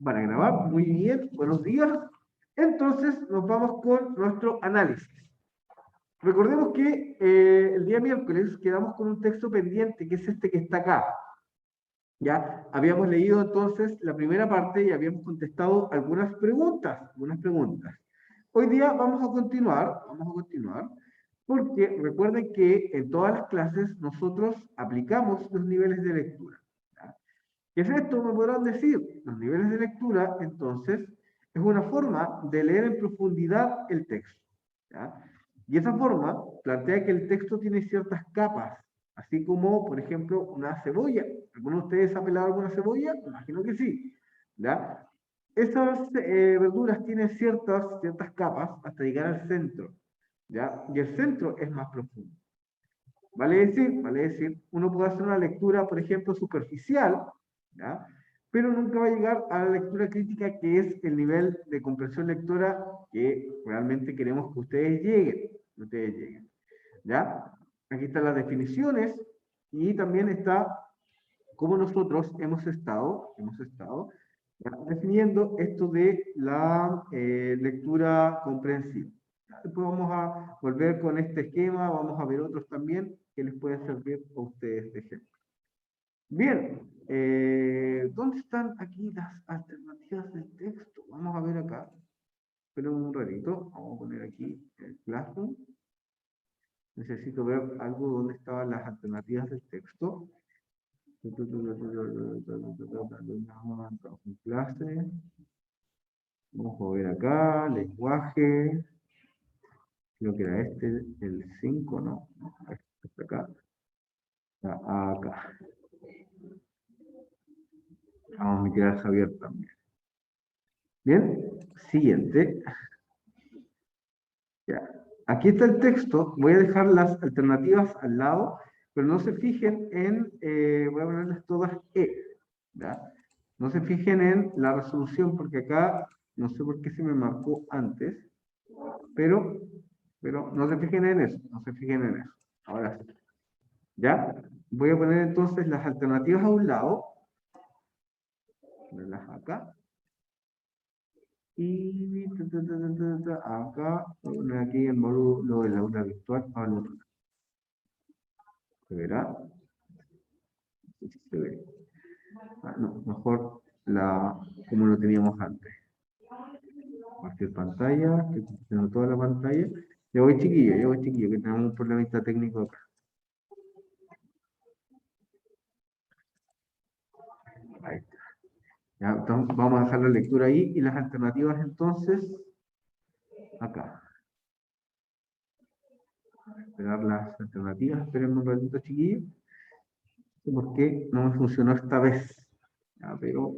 Van a grabar, muy bien, buenos días. Entonces nos vamos con nuestro análisis. Recordemos que el día miércoles quedamos con un texto pendiente, que es este que está acá. Ya habíamos leído entonces la primera parte y habíamos contestado algunas preguntas. Hoy día vamos a continuar, porque recuerden que en todas las clases nosotros aplicamos los niveles de lectura. ¿Ya? ¿Qué es esto? Me podrán decir. Los niveles de lectura, entonces, es una forma de leer en profundidad el texto. ¿Ya? Y esa forma plantea que el texto tiene ciertas capas, así como, por ejemplo, una cebolla. ¿Alguno de ustedes ha pelado alguna cebolla? Imagino que sí. ¿Ya? Esas verduras tienen ciertas capas hasta llegar al centro. ¿Ya? Y el centro es más profundo. Vale decir, uno puede hacer una lectura, por ejemplo, superficial, ¿ya? Pero nunca va a llegar a la lectura crítica, que es el nivel de comprensión lectora que realmente queremos que ustedes lleguen, ¿ya? Aquí están las definiciones y también está cómo nosotros hemos estado ¿ya? Definiendo esto de la lectura comprensiva. Después vamos a volver con este esquema, vamos a ver otros también que les pueden servir a ustedes de ejemplo. Bien, ¿dónde están aquí las alternativas del texto? Vamos a ver acá. Esperen un ratito, vamos a poner aquí el Classroom. Necesito ver algo donde estaban las alternativas del texto. Clase. Vamos a ver acá, lenguaje. Creo que era este, el 5, ¿no? Este acá. Acá. Vamos a meter a Javier también. Bien, siguiente. Ya. Aquí está el texto. Voy a dejar las alternativas al lado, pero no se fijen en, voy a ponerles todas E. ¿Ya? No se fijen en la resolución, porque acá, no sé por qué se me marcó antes, pero no se fijen en eso, Ahora sí. ¿Ya? Voy a poner entonces las alternativas a un lado, ponerlas acá, y acá, poner aquí el módulo del aula virtual al otro lado. ¿Se verá? Se ve. No, mejor como lo teníamos antes. Compartir pantalla, que tengo toda la pantalla. Ya voy chiquillo, que tenemos un problemita técnico acá. Ahí está. Ya, entonces vamos a dejar la lectura ahí y las alternativas entonces acá. Esperar las alternativas, esperen un ratito chiquillos. No sé por qué no me funcionó esta vez. Ya, pero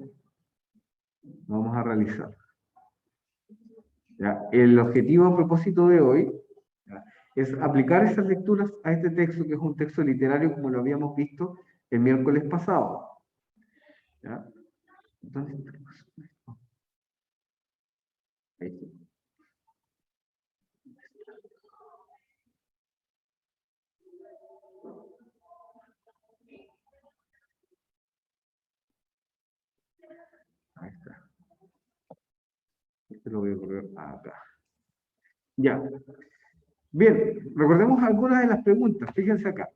vamos a realizar. Ya, el objetivo a propósito de hoy, ya, es aplicar esas lecturas a este texto, que es un texto literario como lo habíamos visto el miércoles pasado. ¿Ya? Entonces, ahí está. Ahí está. Este lo voy a correr acá. Ya. Bien, recordemos algunas de las preguntas. Fíjense acá.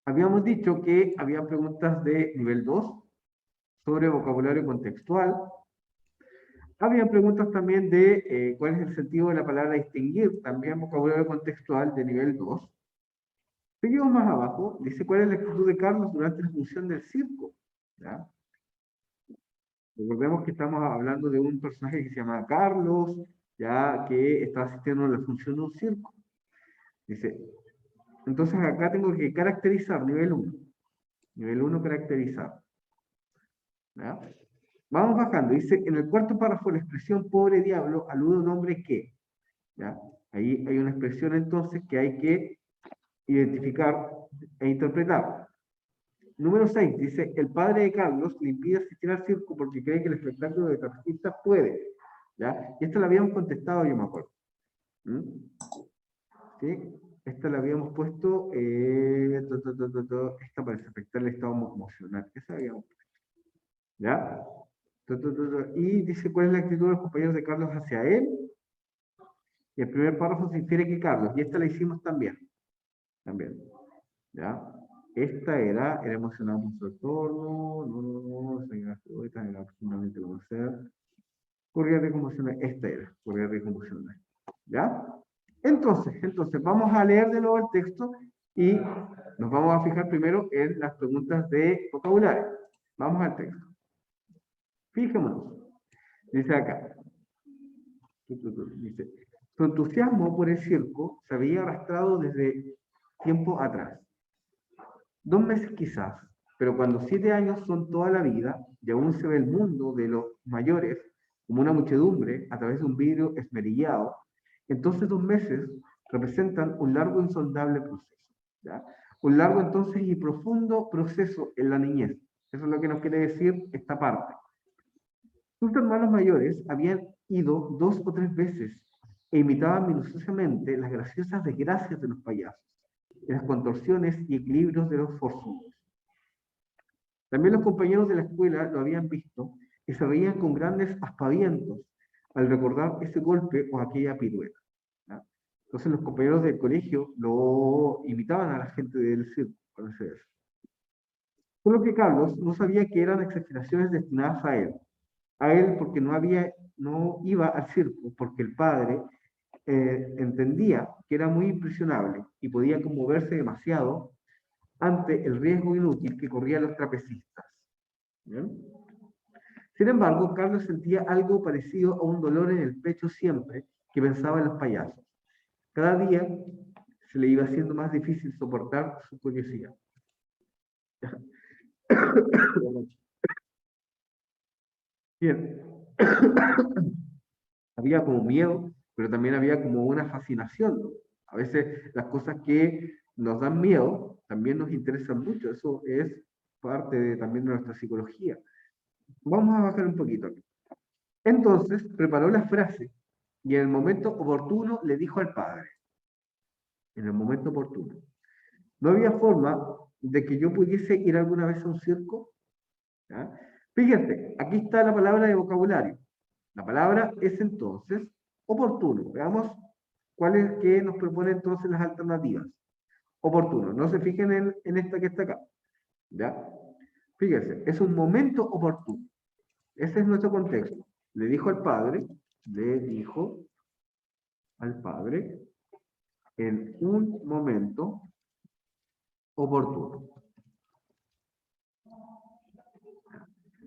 Habíamos dicho que había preguntas de nivel 2 sobre vocabulario contextual. Había preguntas también de cuál es el sentido de la palabra distinguir, también vocabulario contextual de nivel 2. Seguimos más abajo, dice cuál es la actitud de Carlos durante la función del circo. ¿Ya? Recordemos que estamos hablando de un personaje que se llama Carlos, ya que está asistiendo a la función de un circo. Dice, entonces acá tengo que caracterizar nivel 1. Nivel 1 caracterizar. ¿Ya? Vamos bajando. Dice, en el cuarto párrafo la expresión pobre diablo alude a un hombre que. ¿Ya? Ahí hay una expresión entonces que hay que identificar e interpretar. Número 6 dice, el padre de Carlos le impide asistir al circo porque cree que el espectáculo de trapezistas puede. ¿Ya? Y esta la habíamos contestado, yo me acuerdo. ¿Mm? ¿Sí? Esta la habíamos puesto, esta para desafectar el estado emocional. Esa habíamos puesto. ¿Ya? Y dice cuál es la actitud de los compañeros de Carlos hacia él. Y el primer párrafo se infiere que Carlos, y esta la hicimos también. También. ¿Ya? Esta era emocionado por su entorno, no, se era profundamente conocer. Corría de conmociones, esta era, corría de conmociones. ¿Ya? Entonces, vamos a leer de nuevo el texto y nos vamos a fijar primero en las preguntas de vocabulario. Vamos al texto. Fijémonos. Dice acá. Dice, su entusiasmo por el circo se había arrastrado desde tiempo atrás. 2 meses quizás, pero cuando 7 años son toda la vida y aún se ve el mundo de los mayores como una muchedumbre a través de un vidrio esmerillado, entonces 2 meses representan un largo e insondable proceso. ¿Ya? Un largo entonces y profundo proceso en la niñez. Eso es lo que nos quiere decir esta parte. Sus hermanos mayores habían ido 2 o 3 veces e imitaban minuciosamente las graciosas desgracias de los payasos, y las contorsiones y equilibrios de los forzudos. También los compañeros de la escuela lo habían visto y se reían con grandes aspavientos al recordar ese golpe o aquella pirueta. ¿Ya? Entonces los compañeros del colegio lo imitaban a la gente del circo, parece eso. Solo que Carlos no sabía que eran exageraciones destinadas a él porque no iba al circo, porque el padre entendía que era muy impresionable y podía conmoverse demasiado ante el riesgo inútil que corrían los trapecistas. ¿Bien? Sin embargo, Carlos sentía algo parecido a un dolor en el pecho siempre que pensaba en los payasos. Cada día se le iba haciendo más difícil soportar su curiosidad. Bien. Había como miedo, pero también había como una fascinación, ¿no? A veces las cosas que nos dan miedo también nos interesan mucho. Eso es parte también de nuestra psicología. Vamos a bajar un poquito aquí. Entonces preparó la frase y en el momento oportuno le dijo al padre. En el momento oportuno. No había forma de que yo pudiese ir alguna vez a un circo. ¿Ya? Fíjense, aquí está la palabra de vocabulario. La palabra es entonces oportuno. Veamos cuáles que nos propone entonces las alternativas. Oportuno. No se fijen en esta que está acá. ¿Ya? Fíjense, es un momento oportuno. Ese es nuestro contexto. Le dijo al padre en un momento oportuno.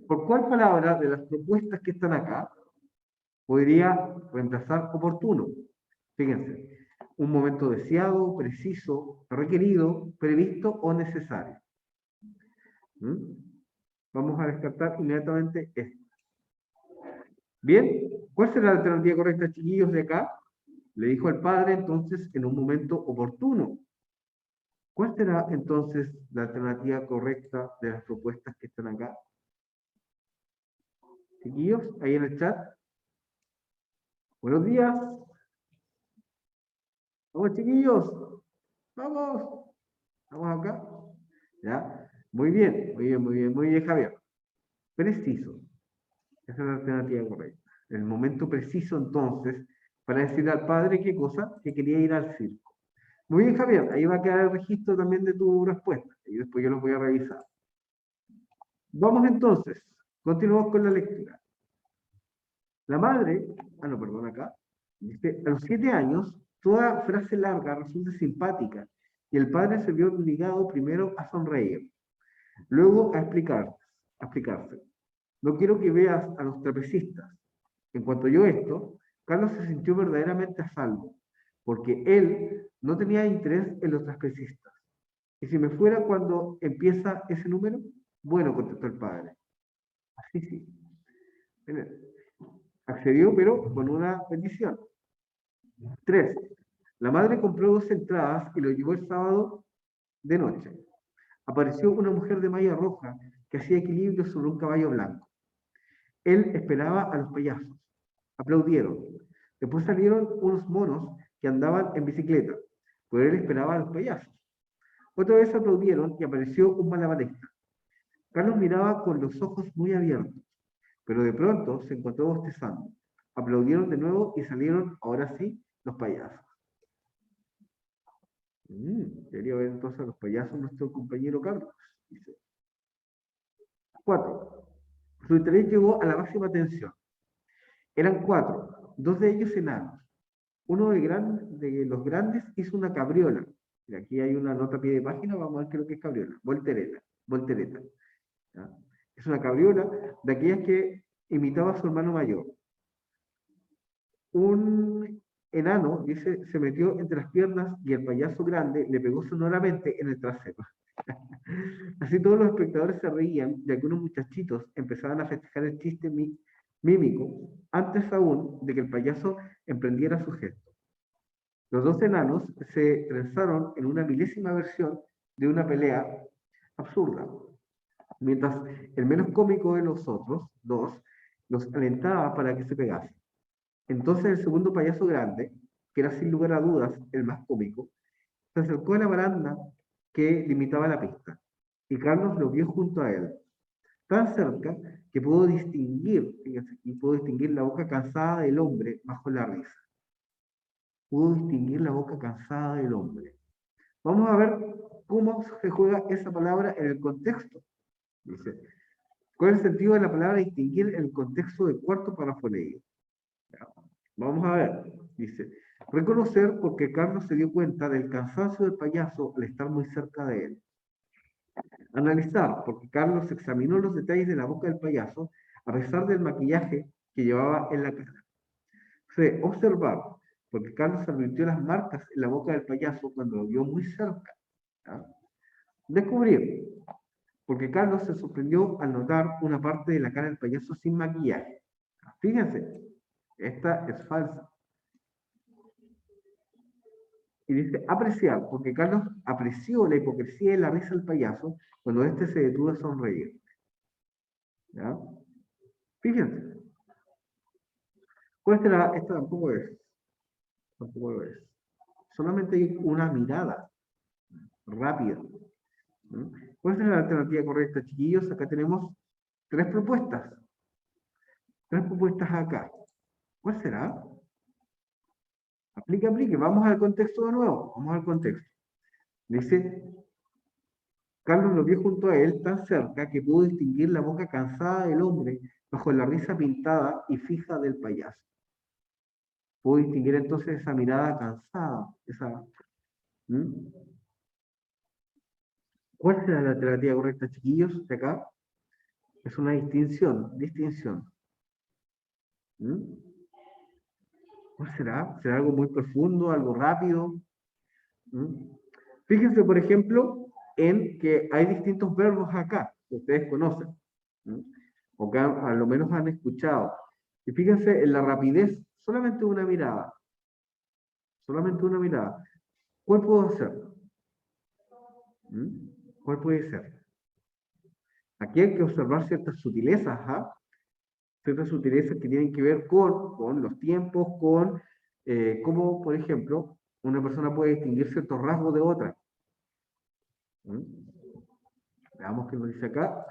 ¿Por cuál palabra de las propuestas que están acá podría reemplazar oportuno? Fíjense, un momento deseado, preciso, requerido, previsto o necesario. ¿Mm? Vamos a descartar inmediatamente esto. Bien, ¿cuál será la alternativa correcta, chiquillos, de acá? Le dijo al padre entonces en un momento oportuno. ¿Cuál será entonces la alternativa correcta de las propuestas que están acá? Chiquillos, ahí en el chat. Buenos días. Vamos, chiquillos. Vamos. Vamos acá. ¿Ya? Muy bien, muy bien, muy bien, muy bien, Javier. Preciso. Esa es la alternativa correcta. En el momento preciso, entonces, para decirle al padre qué cosa, que quería ir al circo. Muy bien, Javier. Ahí va a quedar el registro también de tu respuesta. Y después yo lo voy a revisar. Vamos entonces. Continuamos con la lectura. La madre, no, perdón, acá, dice, a los 7 años, toda frase larga resulta simpática y el padre se vio obligado primero a sonreír, luego a explicarse. No quiero que veas a los trapecistas. En cuanto oyó esto, Carlos se sintió verdaderamente a salvo, porque él no tenía interés en los trapecistas. ¿Y si me fuera cuando empieza ese número? Bueno, contestó el padre. Así sí. Accedió, pero con una bendición. 3. La madre compró 2 entradas y lo llevó el sábado de noche. Apareció una mujer de malla roja que hacía equilibrio sobre un caballo blanco. Él esperaba a los payasos. Aplaudieron. Después salieron unos monos que andaban en bicicleta, pero él esperaba a los payasos. Otra vez aplaudieron y apareció un malabarista. Carlos miraba con los ojos muy abiertos. pero de pronto se encontró bostezando. Aplaudieron de nuevo y salieron, ahora sí, los payasos. Quería ver entonces a los payasos nuestro compañero Carlos. Dice. 4. Su interés llegó a la máxima tensión. Eran 4, 2 de ellos enanos. Uno de los grandes hizo una cabriola. Y aquí hay una nota a pie de página, vamos a ver qué es lo que es cabriola. Voltereta. ¿Ya? Es una cabriola de aquellas que imitaba a su hermano mayor. Un enano, dice, se metió entre las piernas y el payaso grande le pegó sonoramente en el trasero. Así todos los espectadores se reían y algunos muchachitos empezaban a festejar el chiste mímico antes aún de que el payaso emprendiera su gesto. Los dos enanos se trenzaron en una milésima versión de una pelea absurda, mientras el menos cómico de los otros dos los alentaba para que se pegasen. Entonces el segundo payaso grande, que era sin lugar a dudas el más cómico, se acercó a la baranda que limitaba la pista, y Carlos lo vio junto a él, tan cerca que pudo distinguir, fíjense, y pudo distinguir la boca cansada del hombre bajo la risa. Pudo distinguir la boca cansada del hombre. Vamos a ver cómo se juega esa palabra en el contexto. Dice, ¿cuál es el sentido de la palabra distinguir en el contexto del cuarto párrafo leído? Vamos a ver. Dice, reconocer porque Carlos se dio cuenta del cansancio del payaso al estar muy cerca de él. Analizar porque Carlos examinó los detalles de la boca del payaso a pesar del maquillaje que llevaba en la cara. C. Observar porque Carlos advirtió las marcas en la boca del payaso cuando lo vio muy cerca. ¿Ya? Descubrir porque Carlos se sorprendió al notar una parte de la cara del payaso sin maquillaje. Fíjense, esta es falsa. Y dice apreciar, porque Carlos apreció la hipocresía y la risa del payaso cuando éste se detuvo a sonreír. ¿Ya? Fíjense. ¿Cuál será? Esta tampoco es. Tampoco lo es. Solamente hay una mirada rápida. ¿No? ¿Cuál será la alternativa correcta, chiquillos? Acá tenemos 3 propuestas. 3 propuestas acá. ¿Cuál será? Aplique. Vamos al contexto de nuevo. Vamos al contexto. Dice, Carlos lo vio junto a él tan cerca que pudo distinguir la boca cansada del hombre bajo la risa pintada y fija del payaso. Pudo distinguir entonces esa mirada cansada. ¿Cuál será la alternativa correcta, chiquillos? De acá es una distinción. ¿Cuál será? ¿Será algo muy profundo, algo rápido? Fíjense, por ejemplo, en que hay distintos verbos acá, que ustedes conocen, o que a lo menos han escuchado. Y fíjense en la rapidez, solamente una mirada. ¿Cuál puedo hacer? ¿Cuál puede ser? Aquí hay que observar ciertas sutilezas, ciertas sutilezas que tienen que ver con los tiempos, con cómo, por ejemplo, una persona puede distinguir ciertos rasgos de otra. Veamos qué nos dice acá.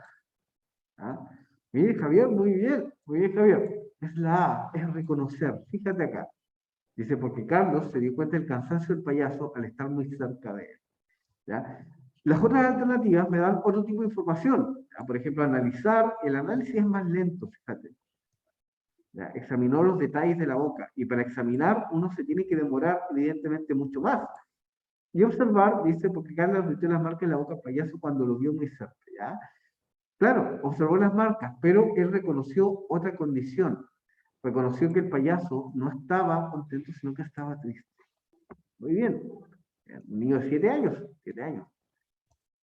Mire, Javier, muy bien, Javier. Es la A, es reconocer. Fíjate acá. Dice, porque Carlos se dio cuenta del cansancio del payaso al estar muy cerca de él. ¿Ya? Las otras alternativas me dan otro tipo de información. ¿Ya? Por ejemplo, analizar. El análisis es más lento, fíjate. ¿Ya? Examinó los detalles de la boca. Y para examinar, uno se tiene que demorar, evidentemente, mucho más. Y observar, dice, porque Carlos advirtió las marcas en la boca del payaso cuando lo vio muy cerca. ¿Ya? Claro, observó las marcas, pero él reconoció otra condición. Reconoció que el payaso no estaba contento, sino que estaba triste. Muy bien. Un niño de 7 años. 7 años.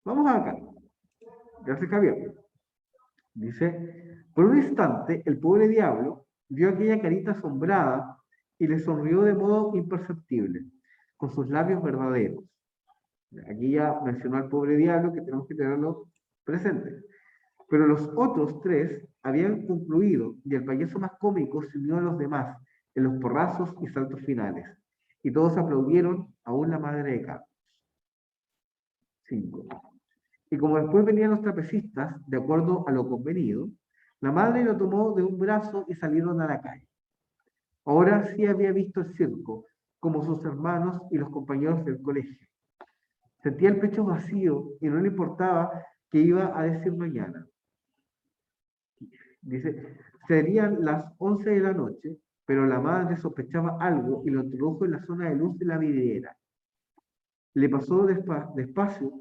Vamos acá. Gracias, Javier. Dice, por un instante, el pobre diablo vio aquella carita asombrada y le sonrió de modo imperceptible, con sus labios verdaderos. Aquí ya mencionó al pobre diablo, que tenemos que tenerlo presente. Pero los otros 3 habían concluido y el payaso más cómico se unió a los demás en los porrazos y saltos finales. Y todos aplaudieron, aún la madre de Carlos. 5. Y como después venían los trapecistas, de acuerdo a lo convenido, La madre lo tomó de un brazo y salieron a la calle. Ahora sí había visto el circo, como sus hermanos y los compañeros del colegio. Sentía el pecho vacío y no le importaba qué iba a decir mañana. Dice, serían las 11 de la noche, pero la madre sospechaba algo y lo introdujo en la zona de luz de la vidriera. Le pasó despacio,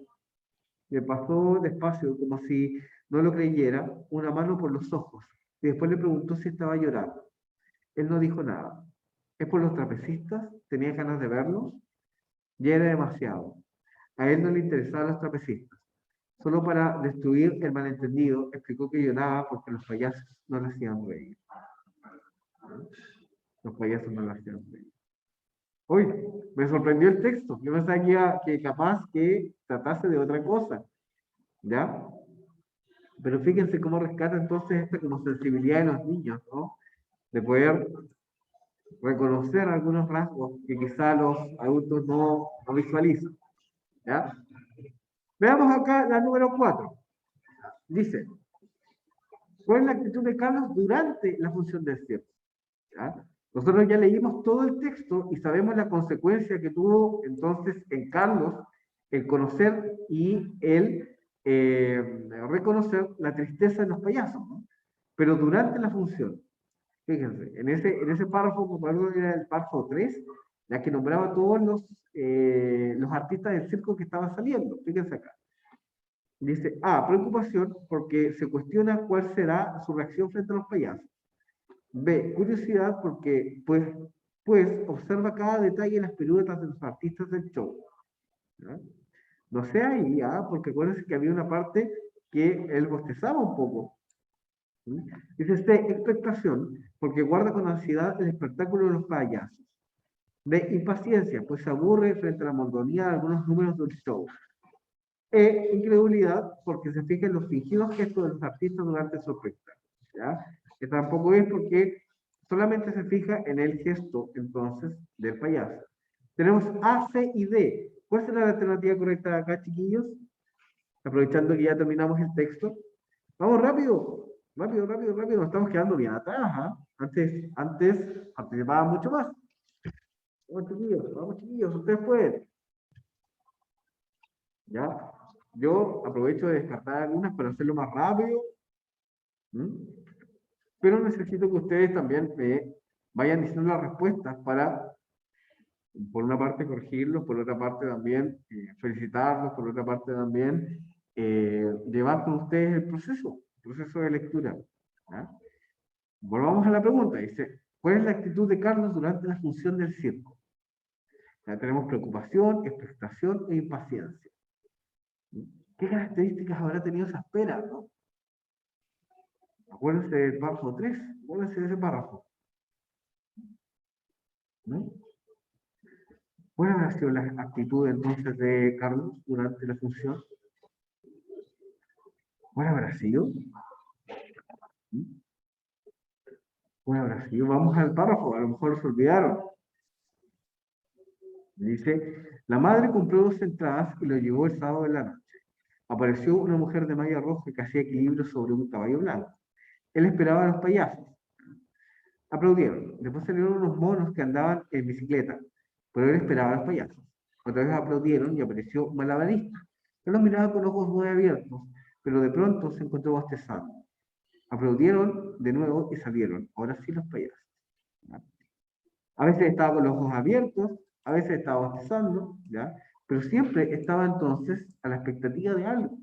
como si no lo creyera, una mano por los ojos, y después le preguntó si estaba llorando. Él no dijo nada. ¿Es por los trapecistas? ¿Tenía ganas de verlos? Ya era demasiado. A él no le interesaban los trapecistas. Solo para destruir el malentendido, explicó que lloraba porque los payasos no le hacían reír. Los payasos no le hacían reír. Uy, me sorprendió el texto. Yo pensaba que capaz que tratase de otra cosa. ¿Ya? Pero fíjense cómo rescata entonces esta como sensibilidad de los niños, ¿no? De poder reconocer algunos rasgos que quizá los adultos no visualizan. ¿Ya? Veamos acá la número 4. Dice, ¿cuál es la actitud de Carlos durante la función del cierre? ¿Ya? Nosotros ya leímos todo el texto y sabemos la consecuencia que tuvo entonces en Carlos el conocer y el reconocer la tristeza de los payasos, ¿no? Pero durante la función, fíjense, en ese párrafo, como algo era el párrafo 3, la que nombraba todos los artistas del circo que estaban saliendo, fíjense acá. Dice, preocupación porque se cuestiona cuál será su reacción frente a los payasos. B, curiosidad porque, pues observa cada detalle en las piruetas de los artistas del show. ¿Ya? No sé ahí, porque acuérdense que había una parte que él bostezaba un poco. ¿Sí? Dice C, expectación, porque guarda con ansiedad el espectáculo de los payasos. D, impaciencia, pues se aburre frente a la monotonía de algunos números del show. E, incredulidad, porque se fija en los fingidos gestos de los artistas durante su espectáculo. ¿Ya? Que tampoco es porque solamente se fija en el gesto, entonces, del payaso. Tenemos A, C y D. ¿Cuál será la alternativa correcta acá, chiquillos? Aprovechando que ya terminamos el texto. Vamos rápido, rápido. Nos estamos quedando bien atrás. Antes participaba mucho más. Vamos chiquillos, ustedes pueden. ¿Ya? Yo aprovecho de descartar algunas para hacerlo más rápido. Pero necesito que ustedes también vayan diciendo las respuestas para, por una parte, corregirlos, por otra parte también felicitarlos, por otra parte también llevar con ustedes el proceso de lectura. ¿Ya? Volvamos a la pregunta. Dice, ¿cuál es la actitud de Carlos durante la función del circo? Ya tenemos preocupación, expectación e impaciencia. ¿Qué características habrá tenido esa espera, no? Acuérdense del párrafo 3, acuérdense de ese párrafo. ¿No? ¿Cuál habrá sido la actitud entonces de Carlos durante la función? ¿Cuál habrá sido? ¿Cuál habrá sido? Vamos al párrafo, a lo mejor se olvidaron. Dice, la madre compró 2 entradas y lo llevó el sábado de la noche. Apareció una mujer de malla roja que hacía equilibrio sobre un caballo blanco. Él esperaba a los payasos. Aplaudieron. Después salieron unos monos que andaban en bicicleta, pero él esperaba a los payasos. Otra vez aplaudieron y apareció un malabarista. Él los miraba con ojos muy abiertos, pero de pronto se encontró bostezando. Aplaudieron de nuevo y salieron. Ahora sí los payasos. A veces estaba con los ojos abiertos, a veces estaba bostezando, ¿ya? Pero siempre estaba entonces a la expectativa de algo.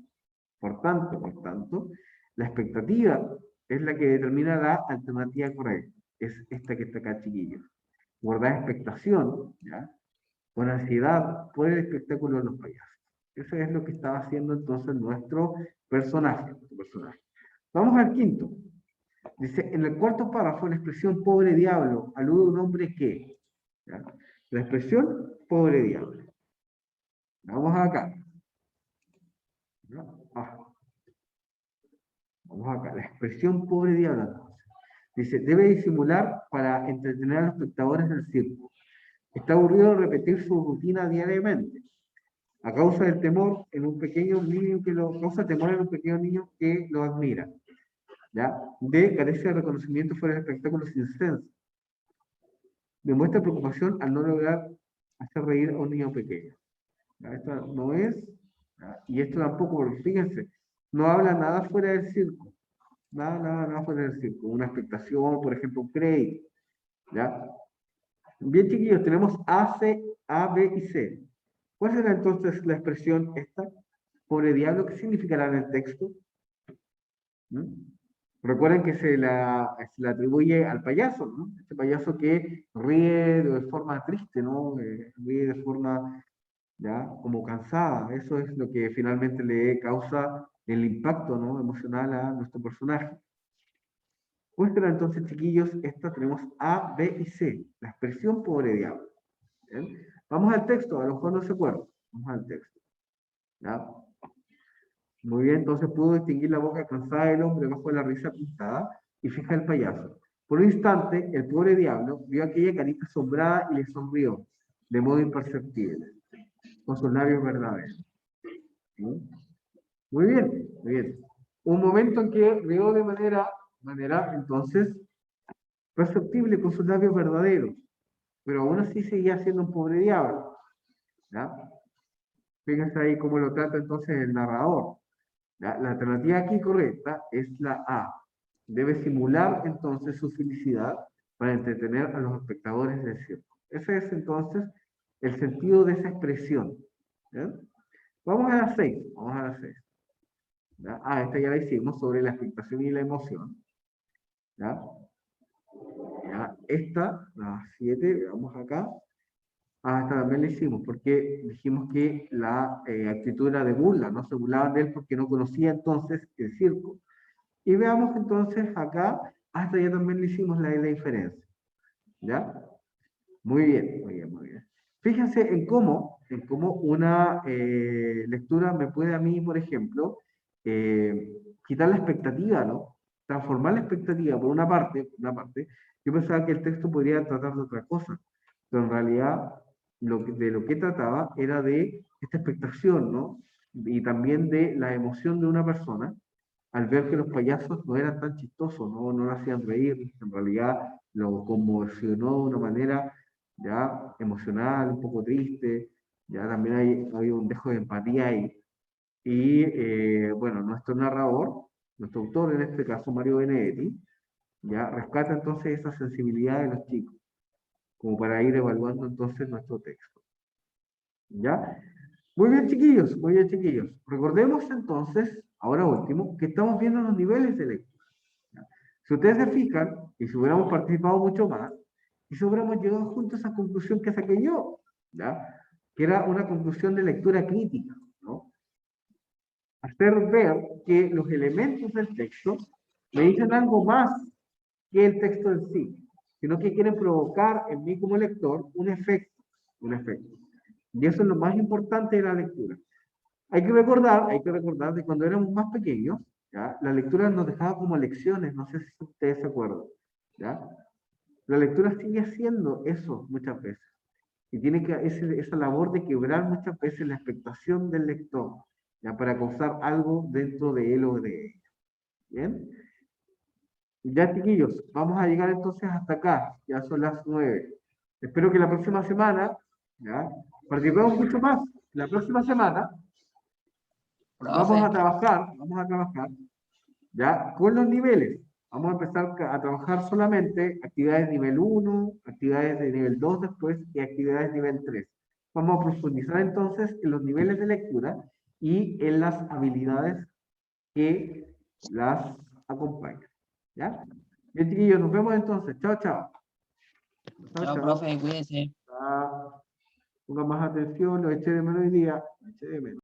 Por tanto, la expectativa es la que determina la alternativa correcta. Es esta que está acá, chiquillos. Guardar expectación, ¿ya? Con ansiedad por el espectáculo de los payasos. Eso es lo que estaba haciendo entonces nuestro personaje. Vamos al quinto. Dice, en el cuarto párrafo, la expresión pobre diablo alude a un hombre que. ¿Ya? La expresión pobre diablo. Vamos acá. Vamos acá. La expresión pobre diablo. Dice, debe disimular para entretener a los espectadores del circo. Está aburrido de repetir su rutina diariamente. A causa del temor en un pequeño niño que lo causa temor en un pequeño niño que lo admira. ¿ya? D, carece de reconocimiento fuera del espectáculo sin censo. Demuestra preocupación al no lograr hacer reír a un niño pequeño. ¿Ya? Esto no es, ¿ya? Y esto tampoco, porque fíjense, no habla nada fuera del circo. Nada fuera del circo. Una expectación, por ejemplo, un crédito. ¿Ya? Bien, chiquillos, tenemos A, C, A, B y C. ¿Cuál será entonces la expresión esta? Pobre diablo, ¿qué significará en el texto? ¿Mm? Recuerden que se la atribuye al payaso, ¿no? Este payaso que ríe de forma triste, ¿no? Ríe de forma ya como cansada. Eso es lo que finalmente le causa el impacto, ¿no? Emocional a nuestro personaje. Muestra entonces, chiquillos, esta tenemos A, B y C, la expresión pobre diablo. ¿Bien? Vamos al texto, a lo mejor no se acuerdan. Vamos al texto. ¿Ya? Muy bien, entonces pudo distinguir la boca cansada del hombre bajo la risa pintada y fija el payaso. Por un instante, el pobre diablo vio aquella carita asombrada y le sonrió, de modo imperceptible, con sus labios verdaderos. ¿Sí? Muy bien, muy bien. Un momento en que rió de manera entonces perceptible con sus labios verdaderos, pero aún así seguía siendo un pobre diablo. ¿Ya? Fíjense ahí cómo lo trata entonces el narrador. ¿Ya? La alternativa aquí correcta es la A. Debe simular entonces su felicidad para entretener a los espectadores del circo. Ese es entonces el sentido de esa expresión. ¿Ya? Vamos a la 6. Vamos a la 6. ¿Ya? Ah, esta ya la hicimos sobre la expectación y la emoción. ¿Ya? ¿Ya? Esta, la 7, vamos acá. Ah, esta también la hicimos, porque dijimos que la actitud era de burla, no se burlaban de él porque no conocía entonces el circo. Y veamos entonces acá, hasta ya también le hicimos la diferencia. ¿Ya? Muy bien, muy bien, muy bien. Fíjense en cómo una lectura me puede a mí, por ejemplo, quitar la expectativa, ¿no? Transformar la expectativa por una parte, yo pensaba que el texto podría tratar de otra cosa, pero en realidad de lo que trataba era de esta expectación, ¿no? Y también de la emoción de una persona al ver que los payasos no eran tan chistosos, no lo hacían reír, en realidad lo conmocionó de una manera ya emocional, un poco triste, ya también hay un dejo de empatía ahí. Y bueno, nuestro narrador, nuestro autor en este caso, Mario Benedetti, ya rescata entonces esa sensibilidad de los chicos, como para ir evaluando entonces nuestro texto. ¿Ya? Muy bien, chiquillos, muy bien, chiquillos. Recordemos entonces, ahora último, que estamos viendo los niveles de lectura. ¿Ya? Si ustedes se fijan, y si hubiéramos participado mucho más, y si hubiéramos llegado juntos a esa conclusión que saqué yo, ¿ya? Que era una conclusión de lectura crítica, ¿no? Hacer ver que los elementos del texto me dicen algo más que el texto en sí, sino que quieren provocar en mí como lector un efecto, un efecto. Y eso es lo más importante de la lectura. Hay que recordar que cuando éramos más pequeños, ¿ya? La lectura nos dejaba como lecciones, no sé si ustedes se acuerdan, ¿ya? La lectura sigue haciendo eso muchas veces. Y tiene que esa labor de quebrar muchas veces la expectación del lector, ¿ya? Para causar algo dentro de él o de ella. ¿Bien? Ya, chiquillos, vamos a llegar entonces hasta acá. Ya son las 9. Espero que la próxima semana, ¿ya? Participemos mucho más. La próxima semana Profe, vamos a trabajar, ¿ya? Con los niveles. Vamos a empezar a trabajar solamente actividades nivel 1, actividades de nivel 2 después y actividades nivel 3. Vamos a profundizar entonces en los niveles de lectura y en las habilidades que las acompañan. ¿Ya? Bien, chiquillos, nos vemos entonces. Chao, chao. Chao, chao, chao. profe, cuídese. Pongan más atención, lo eché de menos hoy día. Lo eché de menos.